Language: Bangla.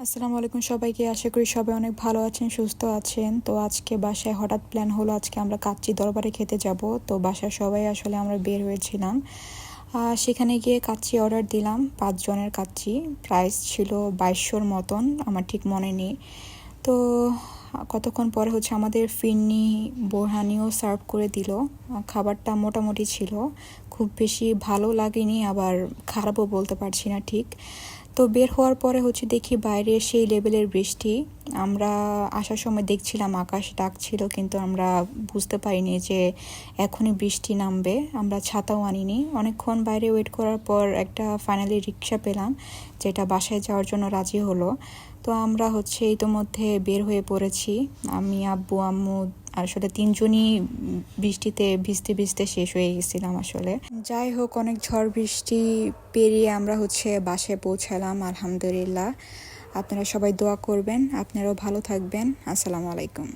আসসালামু আলাইকুম সবাইকে। আশা করি সবাই অনেক ভালো আছেন, সুস্থ আছেন। তো আজকে বাসায় হঠাৎ প্ল্যান হলো, আজকে আমরা কাচ্চি দরবারে খেতে যাব। তো বাসার সবাই আসলে আমরা বের হয়েছিলাম। সেখানে গিয়ে কাচ্চি অর্ডার দিলাম, 5 জনের কাচ্চি। প্রাইস ছিল 2200-র মতন, আমার ঠিক মনে নেই। তো কতক্ষণ পরে আমাদের ফিরনি বোরহানিও সার্ভ করে দিল। খাবারটা মোটামুটি ছিল, খুব বেশি ভালো লাগেনি, আবার খারাপও বলতে পারছি না ঠিক। তো বের হওয়ার পরে দেখি বাইরে সেই লেভেলের বৃষ্টি। আমরা আসার সময় দেখছিলাম আকাশ ডাকছিল, কিন্তু আমরা বুঝতে পারিনি যে এখনই বৃষ্টি নামবে। আমরা ছাতাও আনিনি। অনেকক্ষণ বাইরে ওয়েট করার পর একটা ফাইনালি রিক্সা পেলাম, যেটা বাসায় যাওয়ার জন্য রাজি হলো। তো আমরা ইতোমধ্যে বের হয়ে পড়েছি। আমি, আব্বু, আম্মু আসলে 3জনই বৃষ্টিতে ভিজতে ভিজতে শেষ হয়ে গেছিলাম আসলে। যাই হোক, অনেক ঝড় বৃষ্টি পেরিয়ে আমরা বাসায় পৌঁছালাম আলহামদুলিল্লাহ। আপনারা সবাই দোয়া করবেন, আপনারাও ভালো থাকবেন। আসসালামু আলাইকুম।